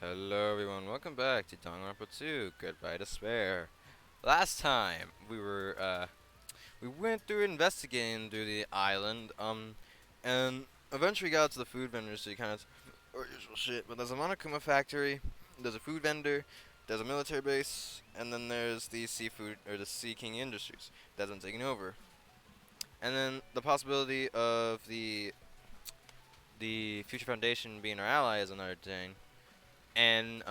Hello everyone, welcome back to Danganronpa 2, Goodbye Despair. Last time we went through investigating through the island, and eventually got to the food vendor, so you kinda or usual shit, but there's a Monokuma factory, there's a food vendor, there's a military base, and then there's the seafood or the Sea King Industries that's been taken over. And then the possibility of the Future Foundation being our ally is another thing. And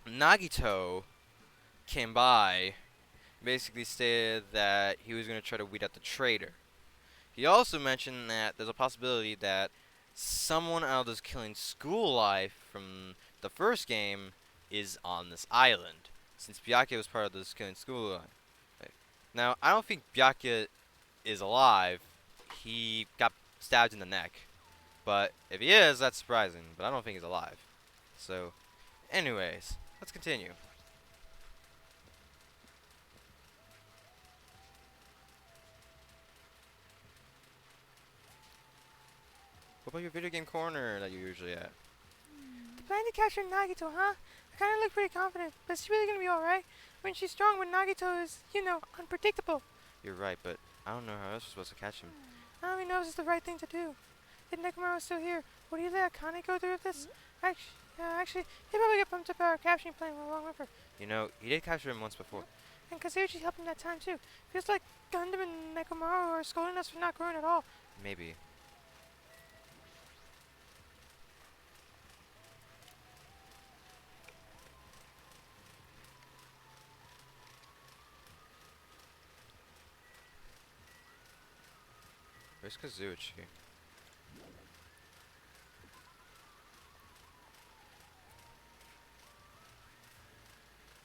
Nagito came by, basically stated that he was going to try to weed out the traitor. He also mentioned that there's a possibility that someone out of this killing school life from the first game is on this island, since Byakuya was part of this killing school life. Now, I don't think Byakuya is alive. He got stabbed in the neck. But if he is, that's surprising. But I don't think he's alive. So, anyways, let's continue. What about your video game corner that you're usually at? The plan to capture Nagito, huh? I kinda look pretty confident, but is she really gonna be alright? I mean, she's strong, but Nagito is, unpredictable. You're right, but I don't know how else we're supposed to catch him. I don't even know if it's the right thing to do. If Nekomaru was still here, would he let Akane go through with this? Actually, he'd probably get bumped up our capturing plan along with her. You know, he did capture him once before. And Kazuichi helped him that time too. Feels like Gundam and Nekomaru are scolding us for not growing at all. Maybe. Where's Kazuichi?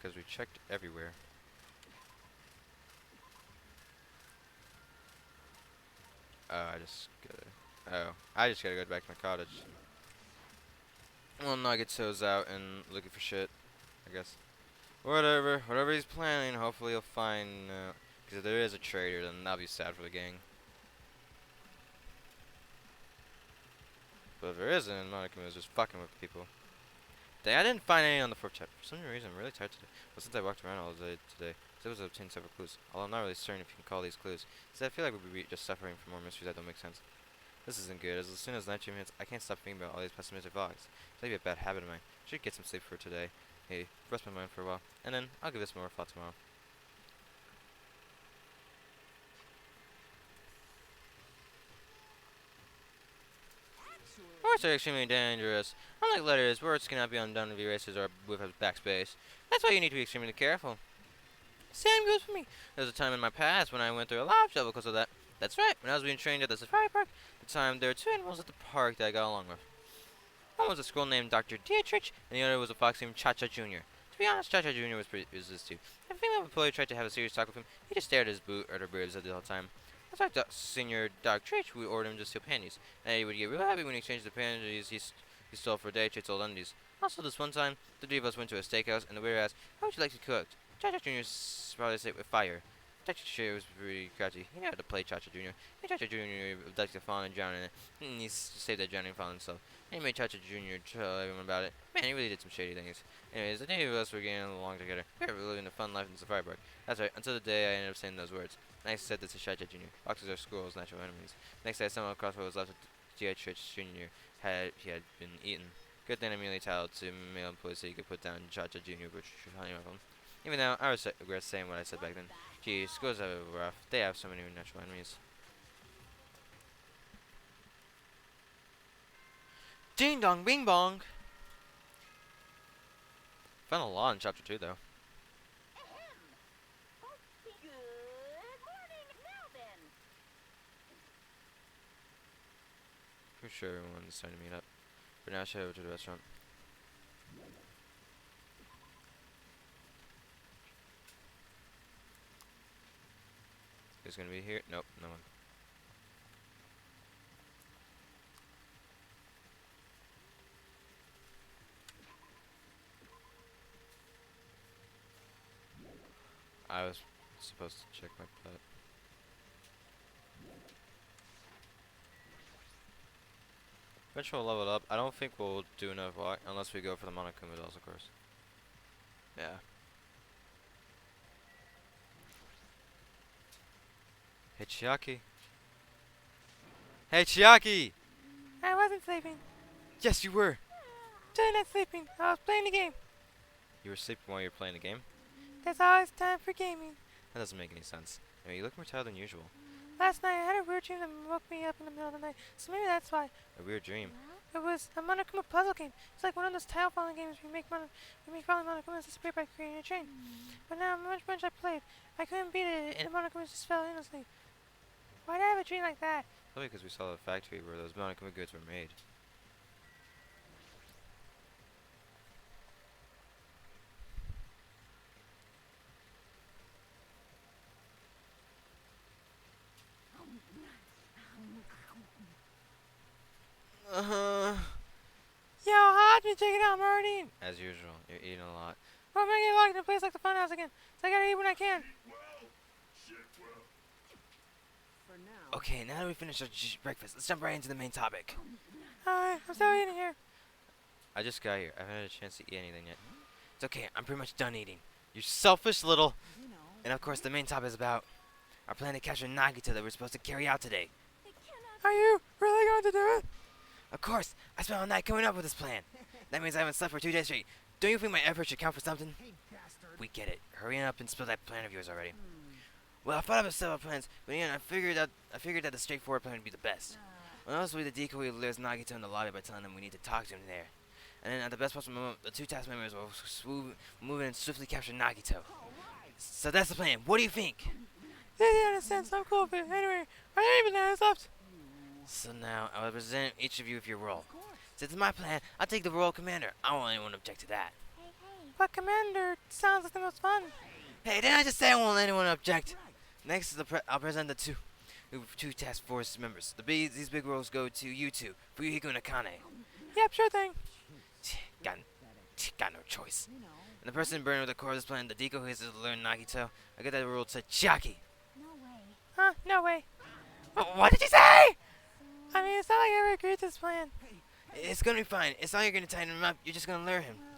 Because we checked everywhere. I just gotta go back to my cottage. Well, Nagito's out and looking for shit, I guess. Whatever he's planning, hopefully he'll find, because if there is a traitor, then that'll be sad for the gang. But if there isn't, Monokuma is just fucking with people. Dang, I didn't find any on the fourth chapter. For some reason, I'm really tired today. But since I walked around all day today, I was able to obtain several clues. Although I'm not really certain if you can call these clues. Since I feel like we'll be just suffering from more mysteries that don't make sense. This isn't good, as soon as nighttime hits, I can't stop thinking about all these pessimistic vlogs. It's maybe a bad habit of mine. I should get some sleep for today. Hey, rest my mind for a while, and then I'll give this more thought tomorrow. Words are extremely dangerous. Unlike letters, words cannot be undone with erasers or with a backspace. That's why you need to be extremely careful. Same goes for me. There was a time in my past when I went through a lot of trouble because of that. That's right, when I was being trained at the safari park, the time there were two animals at the park that I got along with. One was a squirrel named Dr. Dietrich, and the other was a fox named Cha-Cha Jr. To be honest, Cha-Cha Jr. was pretty resistant too. If a female employee tried to have a serious talk with him, he just stared at his boot or the birds the whole time. That's why Senior Dr. Trich would order him to steal panties, and he would get real happy when he exchanged the panties he stole for Dietrich's old undies. Also, this one time, the three of us went to a steakhouse, and the waiter asked, "How would you like to cook?" Cha-Cha Jr. probably said with fire. Dr. Trich was pretty crafty. He knew how to play Cha-Cha Jr. And Cha-Cha Jr. liked to fall and drown in it, and he saved that drowning fall himself. And he made Cha-Cha Jr. tell everyone about it. Man, he really did some shady things. Anyways, the three of us were getting along together. We were living a fun life in the safari park. That's right, until the day I ended up saying those words. Next, I said this to Cha-Cha Jr. Foxes are squirrels' natural enemies. Next, I stumbled across what was left of Dietrich Jr. He had been eaten. Good thing I immediately told to male employees so you could put down Cha-Cha Jr., which should honey with him. Even now, I regret saying what I said back then. Gee, schools are rough. They have so many natural enemies. Ding dong bing bong! Found a lot in chapter 2 though. Good morning. Now then. Pretty sure everyone's starting to meet up. But now I should head over to the restaurant. Who's gonna be here? Nope, no one. I was supposed to check my pet. Eventually we'll level it up. I don't think we'll do enough unless we go for the Monokuma dolls, of course. Yeah. Hey, Chiaki. Hey, Chiaki! I wasn't sleeping. Yes, you were. Totally not sleeping. I was playing the game. You were sleeping while you were playing the game? There's always time for gaming. That doesn't make any sense. I mean, you look more tired than usual. Last night I had a weird dream that woke me up in the middle of the night, so maybe that's why. A weird dream. It was a Monokuma puzzle game. It's like one of those tile falling games where you make falling Monokumas disappear by creating a train. But now, much I played, I couldn't beat it, and the Monokumas just fell endlessly. Why did I have a dream like that? Probably because we saw the factory where those Monokuma goods were made. Yo, Hajime, check it out, I'm already eating. As usual, you're eating a lot. Well, I'm gonna get locked in a place like the funhouse again, so I gotta eat when I can. For now. Okay, now that we finished our breakfast, let's jump right into the main topic. Alright, I'm still eating here. I just got here. I haven't had a chance to eat anything yet. It's okay, I'm pretty much done eating. You selfish little... You know. And of course, the main topic is about our plan to capture Nagito that we're supposed to carry out today. They cannot. Are you really going to do it? Of course, I spent all night coming up with this plan. That means I haven't slept for 2 days straight. Don't you think my effort should count for something? Hey, bastard. We get it. Hurry up and spill that plan of yours already. Well, I thought of several plans, but I figured that the straightforward plan would be the best. One else would be the decoy who lures Nagito in the lobby by telling him we need to talk to him there. And then at the best possible moment, the two task members will move in and swiftly capture Nagito. So that's the plan. What do you think? Yeah, in a sense, I'm cool with it. Anyway, are there any bananas left? So now, I will present each of you with your role. Since it's my plan, I'll take the role of commander. I won't let anyone object to that. Hey, hey. But Commander sounds like the most fun. Hey, didn't I just say I won't let anyone object? Next is I'll present the two task force members. These big roles go to you two, Fuyuhiko and Akane. Yep, sure thing. Got no choice. You know. And the person burning with the core of this plan, the decoy who has to learn Nagito, I get that role to Chiaki. No way. Huh? No way. What did you say? I mean, it's not like I ever agreed to this plan. It's gonna be fine. It's not like you're gonna tighten him up. You're just gonna lure him. Well.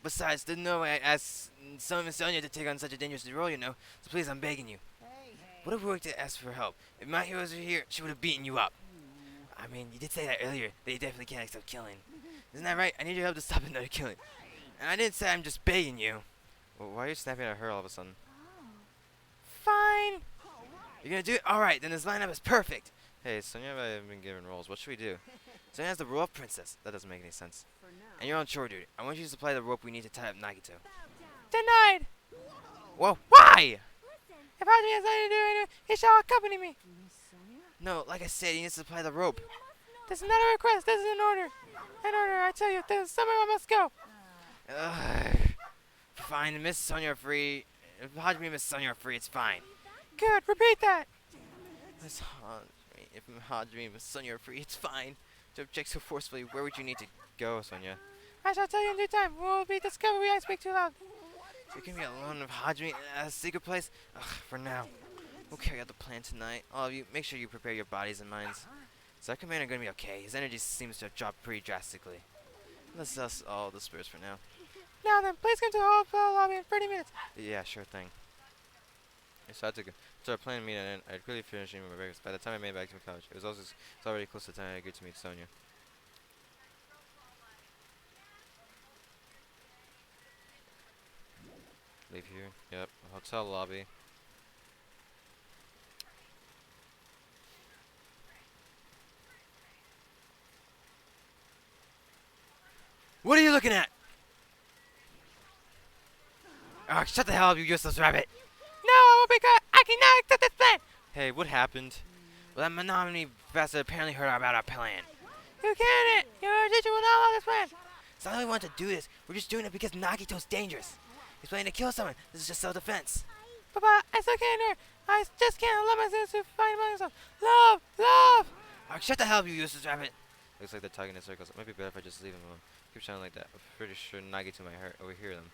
Besides, there's no way I asked Sonya to take on such a dangerous role, you know. So please, I'm begging you. Hey, hey. What if we were to ask for help? If my heroes were here, she would have beaten you up. I mean, you did say that earlier. They definitely can't accept killing. Isn't that right? I need your help to stop another killing. And I didn't say I'm just begging you. Well, why are you snapping at her all of a sudden? Oh. Fine. You're gonna do it? Alright, then this lineup is perfect. Hey, Sonya and I have been given roles. What should we do? Sonya has the role of princess. That doesn't make any sense. For now. And you're on chore duty. I want you to supply the rope we need to tie up Nagito. Denied. Whoa, why? Listen. If Hajime has nothing to do anyway, he shall accompany me. Miss Sonia? No, like I said, you need to supply the rope. This is not a request. This is an order. An order. I tell you, this is somewhere I must go. Ugh. Fine, Miss Sonya are free. If Hajime and Miss Sonya are free, it's fine. Good. Repeat that. Miss Hajime, if Hajime and Miss Sonya are free, it's fine. To object so forcefully, where would you need to go, Sonya? I shall tell you in due time. We'll be discovered. I speak too loud. You can be alone with Hajime at a secret place? Ugh, for now. We'll carry out the plan tonight. All of you, make sure you prepare your bodies and minds. Is our commander going to be okay? His energy seems to have dropped pretty drastically. Let's dust all the spirits for now. Now then, please come to the hotel lobby in 30 minutes. Yeah, sure thing. So I had to go. So our plan to meet and I'd quickly finish eating my breakfast. By the time I made it back to my couch, it's already close to the time I agreed to meet Sonya. Leave here. Yep. Hotel lobby. What are you looking at? Oh, shut the hell up, you useless rabbit! No, I won't be caught. I cannot accept this plan. Hey, what happened? Well, that Menominee bastard apparently heard about our plan. You can't. Your teacher will not allow this plan. It's not that we want to do this. We're just doing it because Nagito's dangerous. He's planning to kill someone. This is just self-defense. Papa, I still can't hear. I just can't allow myself to find myself. Love, love. Oh, shut the hell up, you useless rabbit! Looks like they're talking in circles. It might be better if I just leave them alone. Keep sounding like that. I'm pretty sure Nagito might overhear them.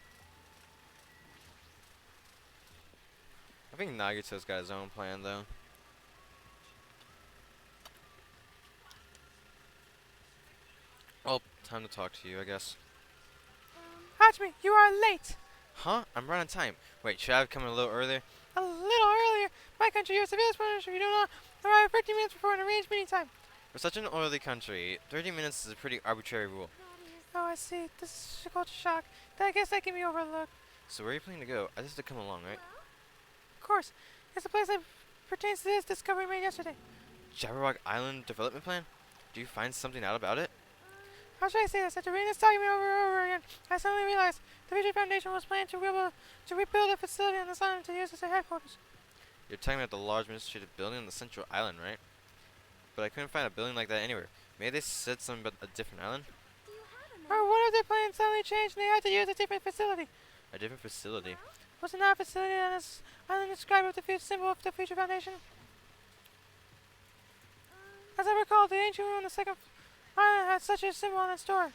I think Nagito's got his own plan, though. Well, time to talk to you, I guess. Hajime, you are late. Huh? I'm running time. Wait, should I have come a little earlier? A little earlier. My country, you're civilian Spanish if you do not arrive 15 minutes before an arranged meeting time. For such an orderly country, 30 minutes is a pretty arbitrary rule. Oh, I see. This is a culture shock. I guess that can be overlooked. So where are you planning to go? I just had to come along, right? Of course. It's a place that pertains to this discovery made yesterday. Jabberwock Island Development Plan? Do you find something out about it? How should I say this? After reading this document over and over again, I suddenly realized the Future Foundation was planning to rebuild a facility on this island to use as their headquarters. You're talking about the large administrative building on the central island, right? But I couldn't find a building like that anywhere. Maybe they said something about a different island? Or what if their plans suddenly changed and they had to use a different facility? A different facility? Was it not a facility on this island described with the symbol of the Future Foundation? As I recall, the ancient room on the second island had such a symbol on its door.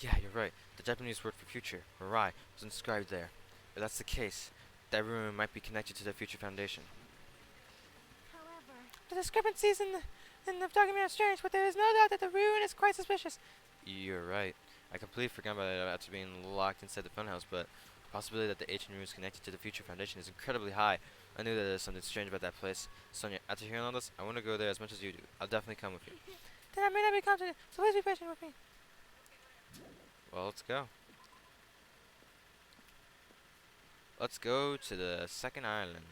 Yeah, you're right. The Japanese word for future, Mirai, was inscribed there. If that's the case, that ruin might be connected to the Future Foundation. The discrepancies in the document are strange, but there is no doubt that the ruin is quite suspicious. You're right. I completely forgot about it after being locked inside the funhouse, but the possibility that the ancient ruin is connected to the Future Foundation is incredibly high. I knew that there's something strange about that place. Sonia, after hearing all this, I want to go there as much as you do. I'll definitely come with you. Then I may not be confident, so please be patient with me. Well, let's go. Let's go to the second island.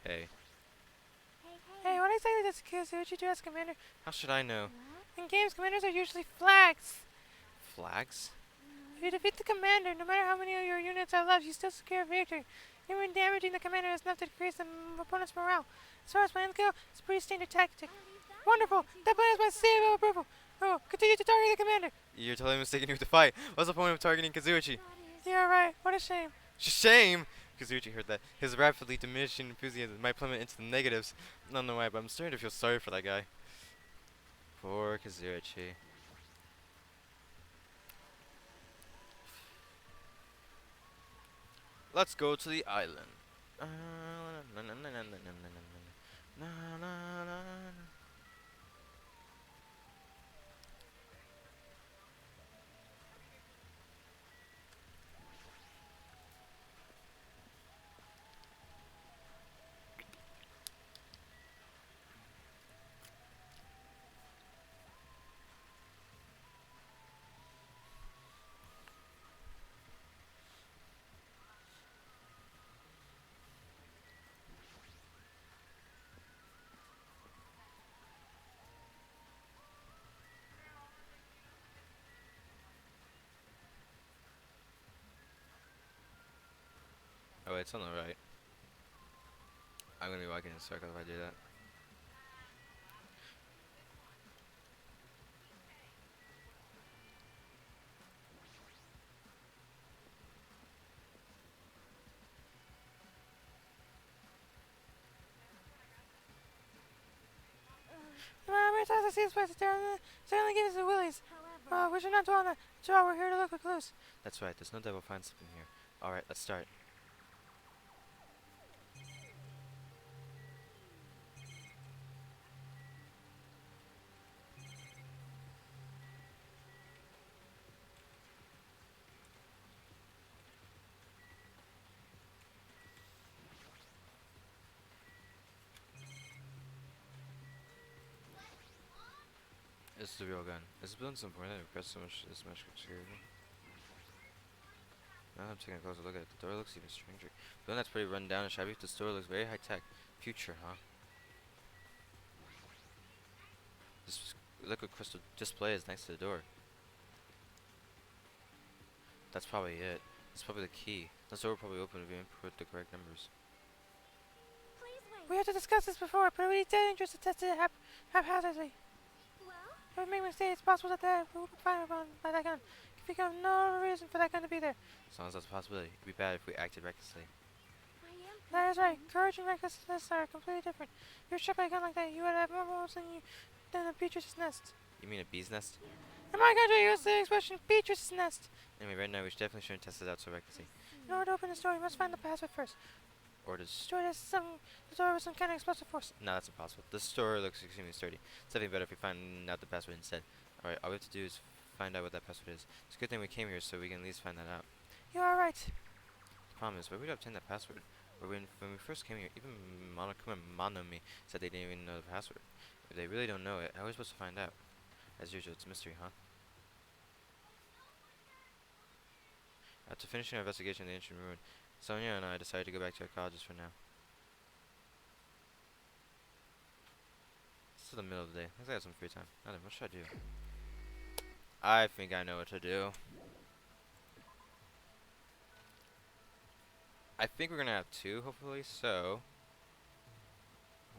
Hey, Hey, what exactly does Kazuichi do as commander? how should I know? In games, commanders are usually flags. Flags? If you defeat the commander, no matter how many of your units are left, you still secure victory. Even damaging the commander is enough to decrease the opponent's morale. As far as plans go, it's a pretty standard tactic. Wonderful! That plan is my seal of approval. Oh, continue to target the commander. You're totally mistaken who to fight. What's the point of targeting Kazuichi? You're right. What a shame. Shame! Kazuichi heard that. His rapidly diminishing enthusiasm might plummet into the negatives. I don't know why, but I'm starting to feel sorry for that guy. Poor Kazuichi. Let's go to the island. Oh, wait, it's on the right. I'm gonna be walking in a circle if I do that. No matter how many times I see this place, it certainly gives us the willies. We should not dwell on that. After all, we're here to look for clues. That's right, there's no doubt we'll find something here. Alright, let's start. This is the real gun. This building's important. It requires this much security. Now that I'm taking a closer look at it, the door looks even stranger. The building that's pretty run down and shabby. The store looks very high tech. Future, huh? This liquid crystal display is next to the door. That's probably it. That's probably the key. This door will probably open if you input the correct numbers. We had to discuss this before, but it would be dangerous to test it haphazardly. If we make a mistake, it's possible that we will be fired by that gun. If we have no reason for that gun to be there. As long as that's a possibility, it'd be bad if we acted recklessly. That is right. Courage and recklessness are completely different. If you're struck by a gun like that, you would have more morals than a Beatrice's nest. You mean a bee's nest? In my country, we use the expression Beatrice's nest. Anyway, right now we definitely shouldn't test it out so recklessly. In order to open the door, you must find the password first. Or does... Store has some store with some kind of explosive force. No, that's impossible. This store looks extremely sturdy. It's definitely better if we find out the password instead. Alright, all we have to do is find out what that password is. It's a good thing we came here so we can at least find that out. You are right. The problem is, where would we obtain that password? Or when we first came here, even Monokuma and Monomi said they didn't even know the password. If they really don't know it, how are we supposed to find out? As usual, it's a mystery, huh? After finishing our investigation of the ancient ruin, Sonia and I decided to go back to our colleges for now. It's the middle of the day. Looks like I have some free time. Now then, what should I do? I think I know what to do. I think we're gonna have two, hopefully, so...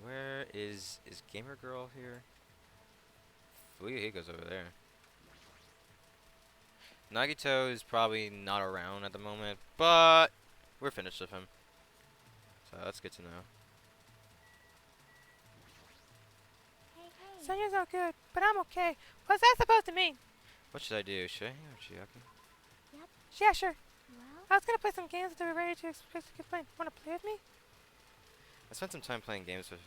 Where is Gamer Girl here? Fuyuhiko's over there. Nagito is probably not around at the moment, but we're finished with him. So that's good to know. Hey, hey. Sonya's not good, but I'm okay. What's that supposed to mean? What should I do? Should I hang out with Chiaki? Yeah, sure. Well, I was gonna play some games if they were ready to explain. Wanna play with me? I spent some time playing games with...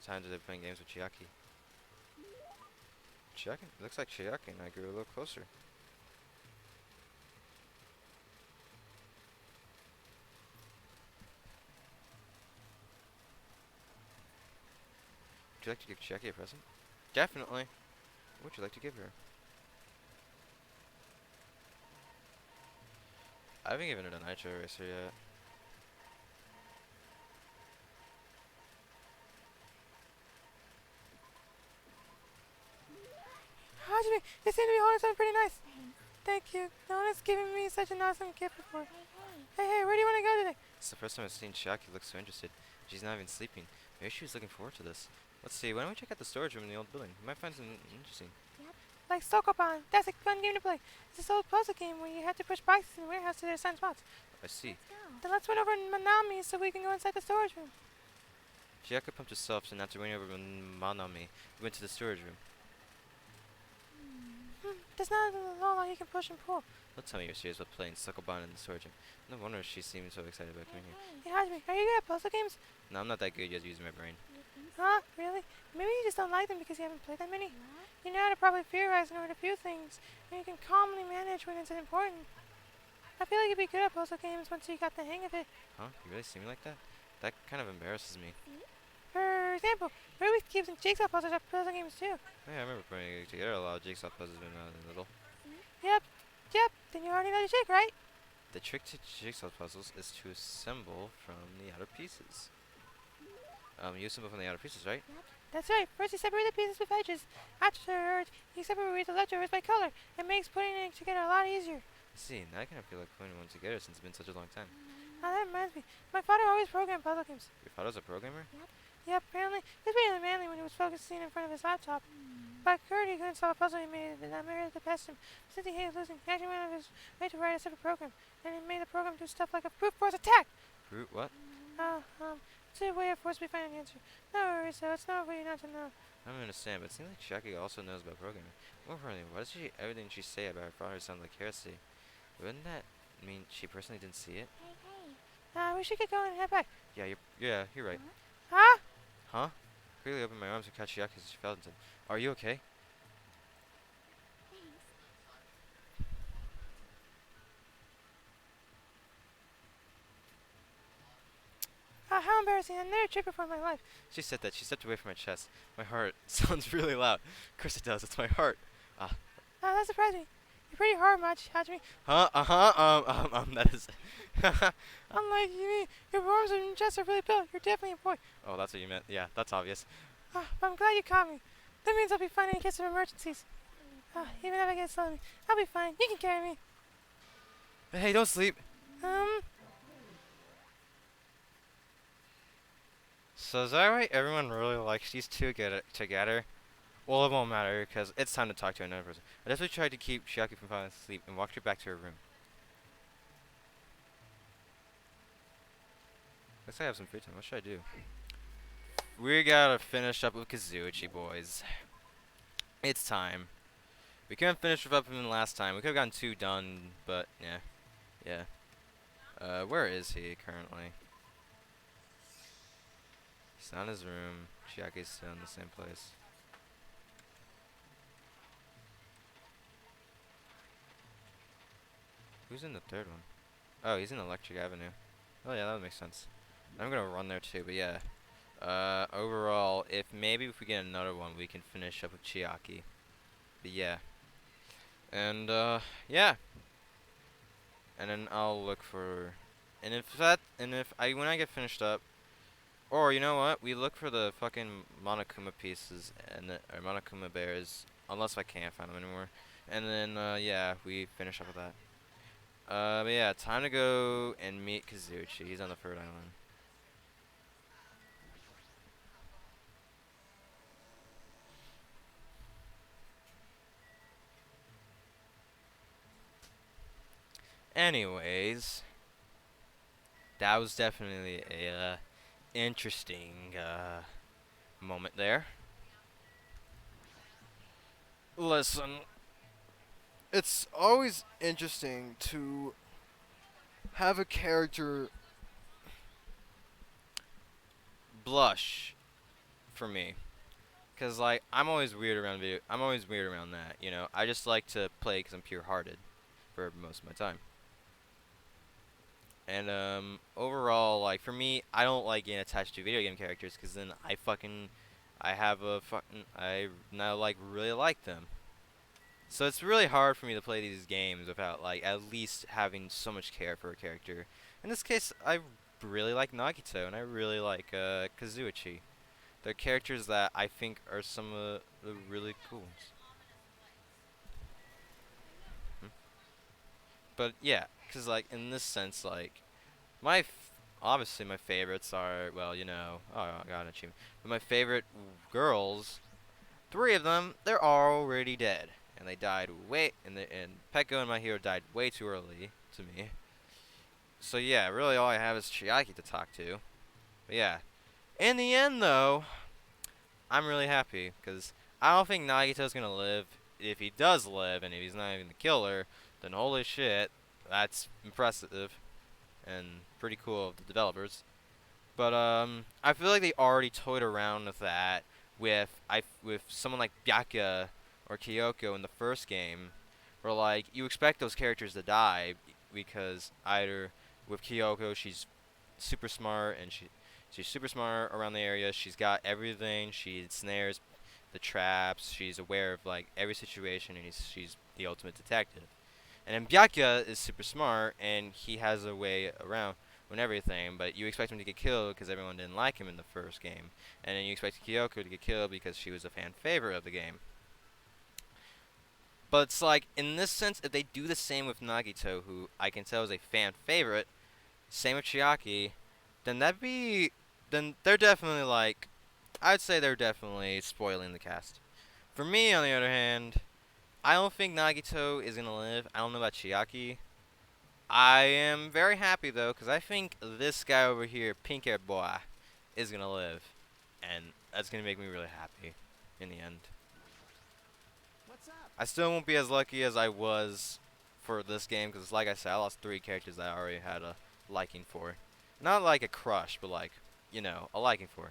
playing games with Chiaki. Chiaki? Looks like Chiaki and I grew a little closer. Would you like to give Chiaki a present? Definitely. What would you like to give her? I haven't given her a Nitro Racer yet. Hajime, they seem to be holding something pretty nice. thanks. Thank you. No one has given me such an awesome gift before. Hey, hey. Hey, where do you want to go today? It's the first time I've seen Chiaki look so interested. She's not even sleeping. Maybe she was looking forward to this. Let's see, why don't we check out the storage room in the old building? We might find something interesting. Like Sokoban. That's a fun game to play. It's this old puzzle game where you have to push boxes in the warehouse to their assigned spots. I see. Let's go. Then let's run over to Manami so we can go inside the storage room. Chiaki pumped herself, and after running over Manami, we went to the storage room. There's not a lot you can push and pull. Don't tell me you're serious about playing Sucklebon in the storage room. No wonder she seemed so excited about coming here. Hey, Hajime, are you good at puzzle games? No, I'm not that good yet using my brain. You think so? Huh? Really? Maybe you just don't like them because you haven't played that many. What? You know how to probably theorize and know where to view things, and you can calmly manage when it's important. I feel like you'd be good at puzzle games once you got the hang of it. Huh? You really see me like that? That kind of embarrasses me. For example, Rubik's Cubes and Jigsaw puzzles are puzzle games too. Oh, yeah, I remember putting together a lot of jigsaw puzzles when I was little. Yep, then you already know the trick, right? The trick to jigsaw puzzles is to assemble from the outer pieces. You assemble from the outer pieces, right? That's right. First you separate the pieces with edges. Afterwards, you separate the leftovers by color. It makes putting it together a lot easier. See, now I kind of feel like putting one together since it's been such a long time. Now that reminds me, my father always programmed puzzle games. Your father's a programmer? Yep, apparently, he was really manly when he was focusing in front of his laptop. But Kurt, he couldn't solve a puzzle he made, and I married the best him. Since he hated losing, he actually went out of his way to write a separate program. And he made the program do stuff like a brute force attack! Brute what? It's a way of force we find an answer. No worries, so it's not for you not to know. I don't understand, but it seems like Shaki also knows about programming. More importantly, why does everything she say about her father sound like heresy? Wouldn't that mean she personally didn't see it? Hey, hey. We should get going and head back. Yeah, you're right. Huh? Huh? Quickly opened my arms and caught Chiaki as she fell into. Are you okay? Thanks. How embarrassing. I've never tripped before in my life. She said that. She stepped away from my chest. My heart sounds really loud. Of course it does. It's my heart. That surprised me. You're pretty hard, Hajime. Huh? That is. Unlike you, your arms and chest are really built. You're definitely a boy. Oh, that's what you meant. Yeah, that's obvious. But I'm glad you caught me. That means I'll be fine in case of emergencies. Even if I get slowly, I'll be fine. You can carry me. Hey, don't sleep. So is that right? Everyone really likes these two together? Well, it won't matter because it's time to talk to another person. I definitely tried to keep Chiaki from falling asleep and walked her back to her room. Looks like I have some free time. What should I do? We gotta finish up with Kazuichi, boys. It's time. We couldn't finish up with him last time. We could have gotten 2 done, but yeah. Where is he currently? He's not in his room. Chiaki's still in the same place. Who's in the third one? Oh, he's in Electric Avenue. Oh yeah, that would make sense. I'm gonna run there too, but yeah. Overall, if we get another one, we can finish up with Chiaki. But yeah. And yeah. And then I'll look for, and if when I get finished up, or you know what, we look for the fucking Monokuma pieces or Monokuma bears, unless I can't find them anymore. And then yeah, we finish up with that. But yeah, time to go and meet Kazuichi. He's on the third island. Anyways, that was definitely a interesting moment there. Listen, it's always interesting to have a character blush for me, cause like I'm always weird around that. You know, I just like to play because I'm pure-hearted for most of my time. And overall, like for me, I don't like getting attached to video game characters because then I now like really like them. So it's really hard for me to play these games without like at least having so much care for a character. In this case, I really like Nagito and I really like Kazuichi. They're characters that I think are some of the really cool ones. Hmm? But yeah, because like in this sense, like obviously my favorites are, well, you know, oh, I got an achievement. But my favorite girls, three of them, they're already dead, and they died and Peko and my hero died way too early to me. So yeah, really all I have is Chiaki to talk to. But yeah, in the end though, I'm really happy because I don't think Nagito's gonna live. If he does live, and if he's not even the killer, then holy shit, that's impressive and pretty cool of the developers. But I feel like they already toyed around with that with someone like Byakuya or Kyoko in the first game, where like you expect those characters to die because either with Kyoko she's super smart and she's super smart around the area. She's got everything. She snares the traps. She's aware of like every situation, and she's the ultimate detective. And then Byakuya is super smart, and he has a way around and everything, but you expect him to get killed because everyone didn't like him in the first game. And then you expect Kyoko to get killed because she was a fan favorite of the game. But it's like, in this sense, if they do the same with Nagito, who I can tell is a fan favorite, same with Chiaki, then then they're definitely like, I'd say they're definitely spoiling the cast. For me, on the other hand, I don't think Nagito is gonna live. I don't know about Chiaki. I am very happy though, because I think this guy over here, pink haired boy, is gonna live, and that's gonna make me really happy in the end. What's up? I still won't be as lucky as I was for this game, because like I said, I lost three characters that I already had a liking for. Not like a crush, but like, you know, a liking for.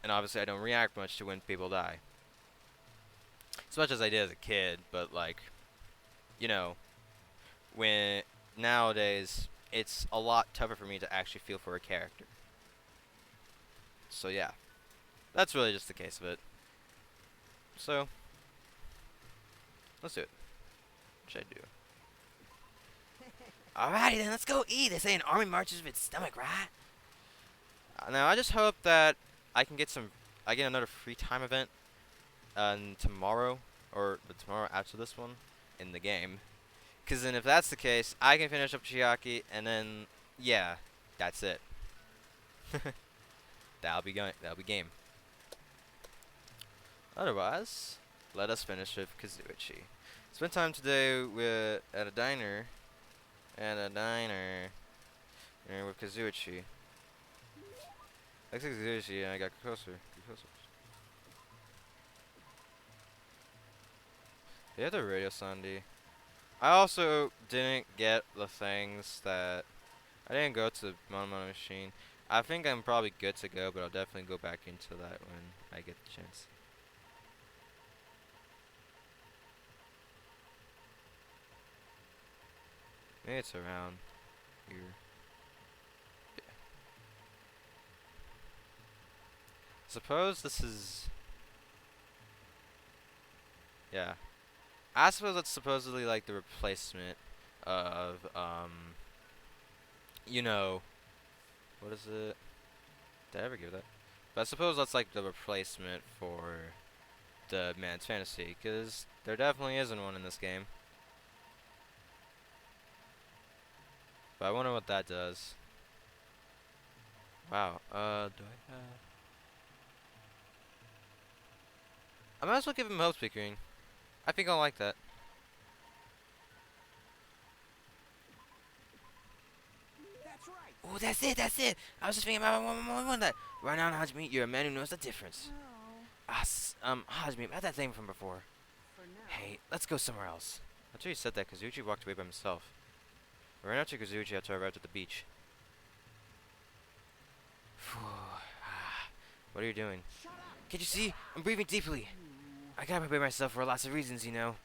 And obviously I don't react much to when people die. As much as I did as a kid, but like, you know, when nowadays it's a lot tougher for me to actually feel for a character. So yeah, that's really just the case of it. So let's do it. What should I do? Alrighty then, let's go eat. They say an army marches with its stomach, right? Now I just hope that I get another free time event tomorrow, or the tomorrow after this one, in the game. Because then if that's the case, I can finish up Chiaki, and then, yeah, that's it. That'll be game. Otherwise, let us finish with Kazuichi. Spend time today at a diner, with Kazuichi. Like Kazuichi, and I got closer. They have the radio Sandy. I also didn't get the things that I didn't go to the Mono Mono machine. I think I'm probably good to go, but I'll definitely go back into that when I get the chance. Maybe it's around here. Yeah. Suppose this is... Yeah. I suppose that's supposedly like the replacement of, you know, what is it? Did I ever give that? But I suppose that's like the replacement for the Man's Fantasy, because there definitely isn't one in this game. But I wonder what that does. Wow, do I have... I might as well give him Hope Speaking. I think I'll like that. That's right. Oh, that's it! I was just thinking about one that. Right now, Hajime, you're a man who knows the difference. No. Hajime, I had that thing from before. For now. Hey, let's go somewhere else. After he said that, Kazuichi walked away by himself. I ran after Kazuichi after I arrived at the beach. What are you doing? Shut up. Can't you see? I'm breathing deeply. I gotta prepare myself for lots of reasons, you know.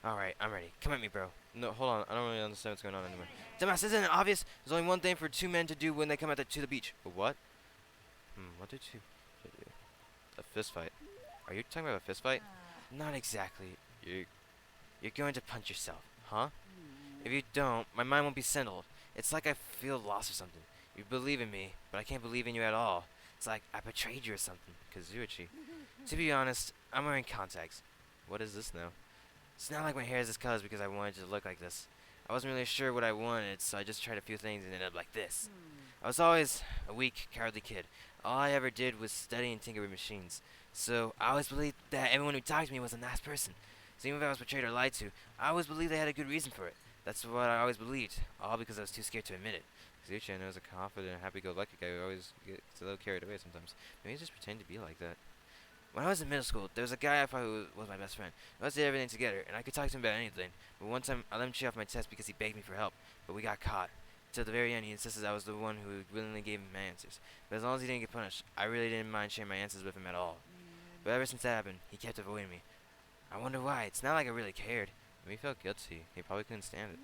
Alright, I'm ready. Come at me, bro. No, hold on. I don't really understand what's going on anymore. Dumbass, isn't it obvious? There's only one thing for two men to do when they come to the beach. What? What did you do? A fist fight. Are you talking about a fist fight? Not exactly. You're going to punch yourself, huh? If you don't, my mind won't be settled. It's like I feel lost or something. You believe in me, but I can't believe in you at all. It's like I betrayed you or something. Kazuichi. To be honest, I'm wearing contacts. What is this now? It's not like my hair is this color because I wanted it to look like this. I wasn't really sure what I wanted, so I just tried a few things and ended up like this. I was always a weak, cowardly kid. All I ever did was study and tinker with machines. So I always believed that everyone who talked to me was a nice person. So even if I was betrayed or lied to, I always believed they had a good reason for it. That's what I always believed, all because I was too scared to admit it. Kazuichi, I know, is a confident, happy-go-lucky guy who always gets a little carried away sometimes. Maybe he's just pretending to be like that. When I was in middle school, there was a guy I thought who was my best friend. We always did everything together, and I could talk to him about anything. But one time, I let him cheat off my test because he begged me for help. But we got caught. Till the very end, he insisted I was the one who willingly gave him my answers. But as long as he didn't get punished, I really didn't mind sharing my answers with him at all. But ever since that happened, he kept avoiding me. I wonder why. It's not like I really cared. He felt guilty. He probably couldn't stand it.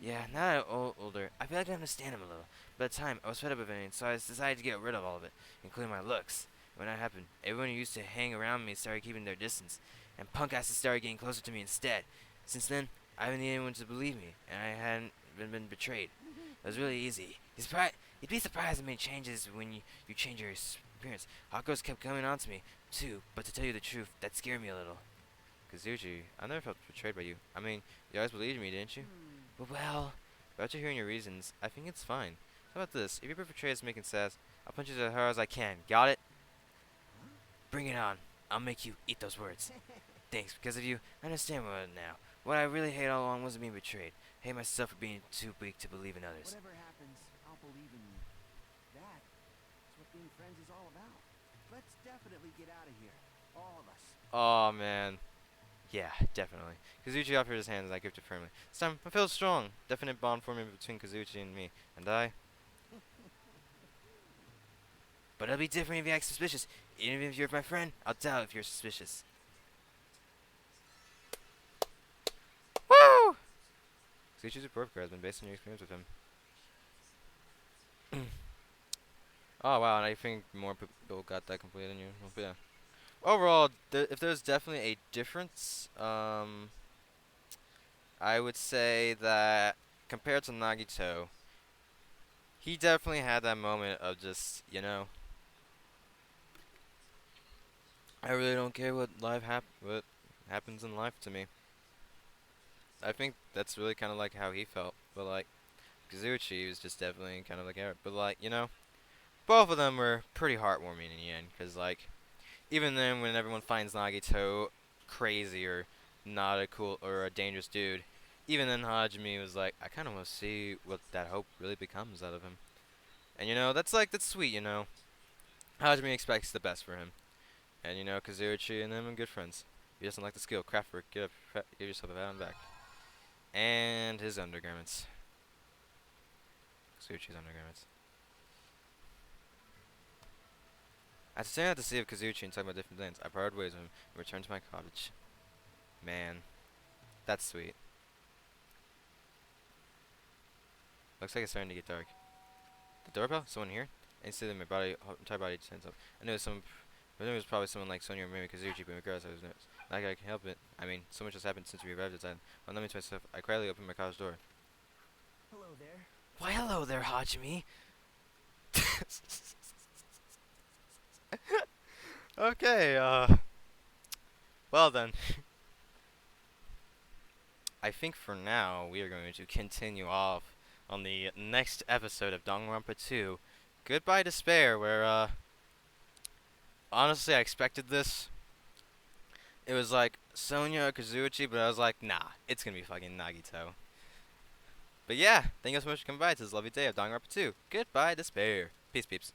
Yeah, now that I'm older, I feel like I understand him a little. But at the time, I was fed up with it, so I decided to get rid of all of it, including my looks. When that happened, everyone who used to hang around me started keeping their distance, and punk asses started getting closer to me instead. Since then, I haven't needed anyone to believe me, and I hadn't been betrayed. It was really easy. You'd be surprised at many changes when you change your appearance. Hot girls kept coming on to me, too, but to tell you the truth, that scared me a little. Kazuichi, I never felt betrayed by you. I mean, you always believed in me, didn't you? Well, after hearing your reasons, I think it's fine. How about this? If you ever portray as making sass, I'll punch you as hard as I can. Got it? Bring it on. I'll make you eat those words. Thanks, because of you, I understand what now. What I really hate all along wasn't being betrayed. I hate myself for being too weak to believe in others. Whatever happens, I'll believe in you. That's what being friends is all about. Let's definitely get out of here. All of us. Oh man. Yeah, definitely. Kazuichi offered his hand and I gripped it firmly. This time, I felt strong. Definite bond forming between Kazuichi and me. And I... But it'll be different if you act suspicious. Even if you're my friend, I'll doubt if you're suspicious. Woo! Kazuichi's report card has been based on your experience with him. Oh wow, and I think more people got that completed than you. Well, yeah. Overall, if there's definitely a difference, I would say that compared to Nagito, he definitely had that moment of just, you know, I really don't care what what happens in life to me. I think that's really kind of like how he felt, but like Kazuichi was just definitely kind of like Eric, but like, you know, both of them were pretty heartwarming in the end, cause like even then when everyone finds Nagito crazy or not a cool or a dangerous dude, even then Hajime was like, I kind of want to see what that hope really becomes out of him. And you know, that's sweet, you know. Hajime expects the best for him. And you know, Kazuichi and him are good friends. He doesn't like the skill, craft work, give yourself a pat on the back. And his undergarments. Kazuichi's undergarments. After staring out to sea of Kazuichi and talking about different things, I parted ways with him and returned to my cottage. Man, that's sweet. Looks like it's starting to get dark. The doorbell? Someone here? Instantly, my body, entire body tense up. I knew it was probably someone like Sonia or maybe Kazuichi, but regardless, I was nervous. Not like I can help it. I mean, so much has happened since we arrived at time. Unless to myself, I quietly opened my cottage door. Hello there. Why, hello there, Hajime. Okay, well then. I think for now, we are going to continue off on the next episode of Danganronpa 2, Goodbye Despair, where, honestly, I expected this. It was like Sonya or Kazuichi, but I was like, nah, it's gonna be fucking Nagito. But yeah, thank you so much for coming by to this lovely day of Danganronpa 2, Goodbye Despair. Peace, peeps.